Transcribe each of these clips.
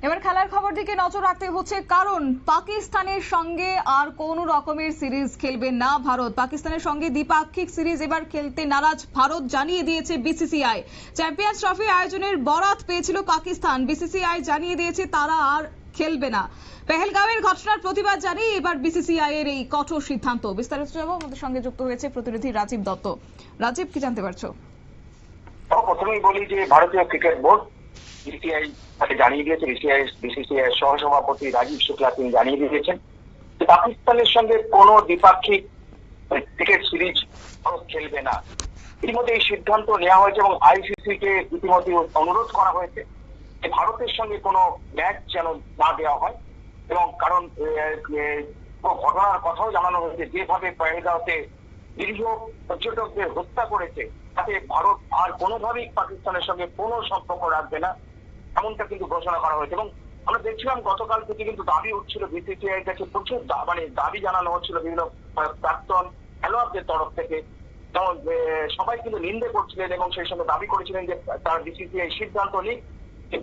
এবার খেলার খবর দিকে নজর রাখতে হচ্ছে, কারণ পাকিস্তানের সঙ্গে আর কোন রকমের সিরিজ খেলবে না ভারত। পাকিস্তানের সঙ্গে দ্বিপাক্ষিক সিরিজ এবার খেলতে নারাজ ভারত, জানিয়ে দিয়েছে বিসিসিআই। চ্যাম্পিয়ন্স ট্রফি আয়োজনের বরাত পেয়েছিল পাকিস্তান, বিসিসিআই জানিয়ে দিয়েছে তারা আর খেলবে না। পেহেলগাঁওয়ের ঘটনার প্রতিবাদ জানিয়ে এবার বিসিসিআই এর এই কঠোর সিদ্ধান্ত। বিস্তারিত জানাবো, আমাদের সঙ্গে যুক্ত হয়েছে প্রতিনিধি রাজীব দত্ত। রাজীব, কি জানতে পারছো? প্রথমেই বলি যে ভারতীয় ক্রিকেট বোর্ড বিসিসিআই তাকে জানিয়ে দিয়েছে, বিসিসিআই সহসভাপতি রাজীব শুক্লা তিনি জানিয়ে দিয়েছেন যে পাকিস্তানের সঙ্গে কোনো দ্বিপাক্ষিক ক্রিকেট সিরিজ খেলবে না। ইতিমধ্যে এই সিদ্ধান্ত নেওয়া হয়েছে এবং আইসিসি কে ইতিমধ্যে অনুরোধ করা হয়েছে যে ভারতের সঙ্গে কোনো ম্যাচ যেন না দেওয়া হয়, এবং কারণ ঘটনার কথাও জানানো হয়েছে যেভাবে পেহেলগাঁওতে নিরীহ পর্যটকদের হত্যা করেছে তাতে ভারত আর কোনোভাবেই পাকিস্তানের সঙ্গে কোনো সম্পর্ক রাখবে না, এমনটা কিন্তু ঘোষণা করা হয়েছে। এবং আমরা দেখছিলাম গতকাল থেকে কিন্তু দাবি উঠছিল বিসিসিআই কাছে, প্রচুর দাবি জানানো হচ্ছিল বিভিন্ন প্রাক্তন খেলোয়াড়দের তরফ থেকে, যেমন সবাই কিন্তু নিন্দে করছিলেন এবং সেই সঙ্গে দাবি করেছিলেন যে তার বিসিসিআই সিদ্ধান্ত নিক যে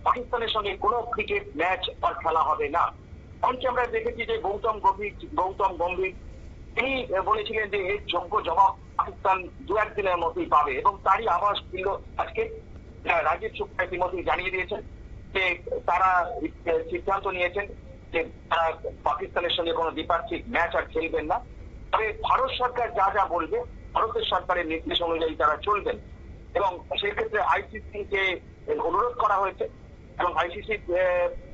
পাকিস্তানের সঙ্গে কোনো ক্রিকেট ম্যাচ আর খেলা হবে না। এমনকি আমরা দেখেছি যে গৌতম গম্ভীর তিনি বলেছিলেন যে এর যোগ্য জবাব পাকিস্তান দু একদিনের মধ্যেই পাবে, এবং তারই আভাস দিল আজকে রাজীব শুক্লা ইতিমধ্যেই জানিয়ে দিয়েছেন যে তারা সিদ্ধান্ত নিয়েছেন যে তারা পাকিস্তানের সঙ্গে কোনো দ্বিপাক্ষিক ম্যাচ আর খেলবেন না। তবে ভারত সরকার যা যা বলবে ভারতের সরকারের নির্দেশ অনুযায়ী তারা চলবেন, এবং সেক্ষেত্রে আইসিসি কে অনুরোধ করা হয়েছে এবং আইসিসি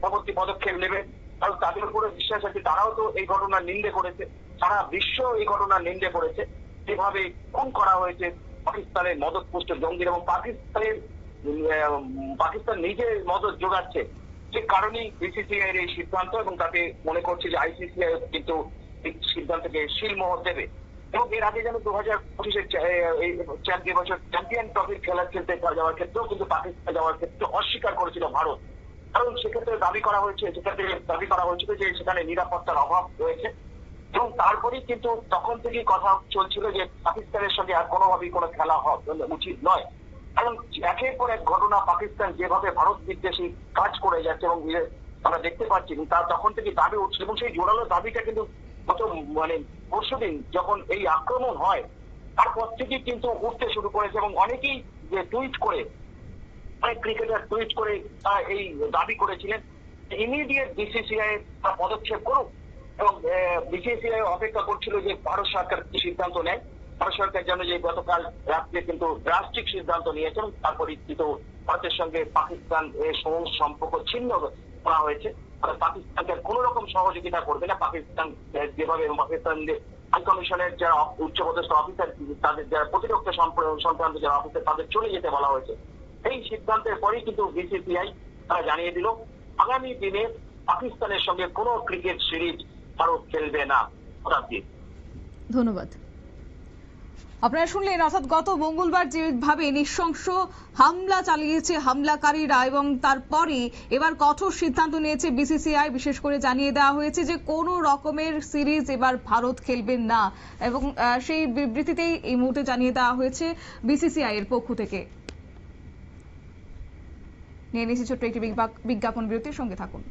পরবর্তী পদক্ষেপ নেবে। কারণ তাদের উপরে বিশ্বাস আছে, তারাও তো এই ঘটনার নিন্দে করেছে, সারা বিশ্ব এই ঘটনার নিন্দে করেছে যেভাবে খুন করা হয়েছে পাকিস্তানের মদতপুষ্ট জঙ্গির, এবং পাকিস্তান নিজে মদত যোগাচ্ছে, যে কারণেই বিসিসিআই এর এই সিদ্ধান্ত, এবং তাতে মনে করছে যে আইসিসিআই কিন্তু এই সিদ্ধান্তকে শিলমোহর দেবে। এবং এর আগে যেন 2025-এর চ্যাম্পিয়ন ট্রফির খেলা খেলতে যাওয়ার ক্ষেত্রেও কিন্তু পাকিস্তান যাওয়ার ক্ষেত্রে অস্বীকার করেছিল ভারত, কারণ সেক্ষেত্রে দাবি করা হয়েছিল যে সেখানে নিরাপত্তার অভাব রয়েছে। এবং তারপরেই কিন্তু তখন থেকেই কথা চলছিল যে পাকিস্তানের সঙ্গে আর কোনোভাবেই কোনো খেলা উচিত নয়, কারণ একের পর এক ঘটনা পাকিস্তান যেভাবে ভারত বিদ্বেষী কাজ করে যাচ্ছে এবং আমরা দেখতে পাচ্ছি, তার তখন থেকে দাবি উঠছিল, এবং সেই জোরালো দাবিটা কিন্তু গত পরশুদিন যখন এই আক্রমণ হয় তারপর থেকে কিন্তু উঠতে শুরু করেছে, এবং অনেকেই যে টুইট করে, অনেক ক্রিকেটার টুইট করে তারা এই দাবি করেছিলেন ইমিডিয়েট বিসিসিআই পদক্ষেপ করুক, এবং বিসিসিআই অপেক্ষা করছিল যে ভারত সরকার কি সিদ্ধান্ত নেয়। ভারত সরকার যেন যে গতকাল রাত্রে কিন্তু ড্রাস্টিক সিদ্ধান্ত নিয়েছেন, তারপরে কিন্তু ভারতের সঙ্গে পাকিস্তান এর সমস্ত সম্পর্ক ছিন্ন করা হয়েছে। পাকিস্তানকে কোন রকম সহযোগিতা করবে না। পাকিস্তান যেভাবে পাকিস্তান হাই কমিশনের যারা উচ্চপদস্থ অফিসার, তাদের যারা প্রতিরক্ষা সংক্রান্ত যারা অফিসার, তাদের চলে যেতে বলা হয়েছে। এই সিদ্ধান্তের পরেই কিন্তু বিসিসিআই তারা জানিয়ে দিল আগামী দিনে পাকিস্তানের সঙ্গে কোনো ক্রিকেট সিরিজ ভারত খেলবে না। ধন্যবাদ। আপনারা শুনলেন, অর্থাৎ গত মঙ্গলবার যেভাবে নৃশংস হামলা চালিয়েছে হামলাকারীরা, এবং তারপরে এবার কঠোর সিদ্ধান্ত নিয়েছে বিসিসিআই। বিশেষ করে জানিয়ে দেওয়া হয়েছে যে কোনো রকমের সিরিজ এবার ভারত খেলবেন না, এবং সেই বিবৃতিতেই এই মুহূর্তে জানিয়ে দেওয়া হয়েছে বিসিসিআই এর পক্ষ থেকে। নিয়ে নিয়েছি ছোট্ট একটি বিজ্ঞাপন বিরতির, সঙ্গে থাকুন।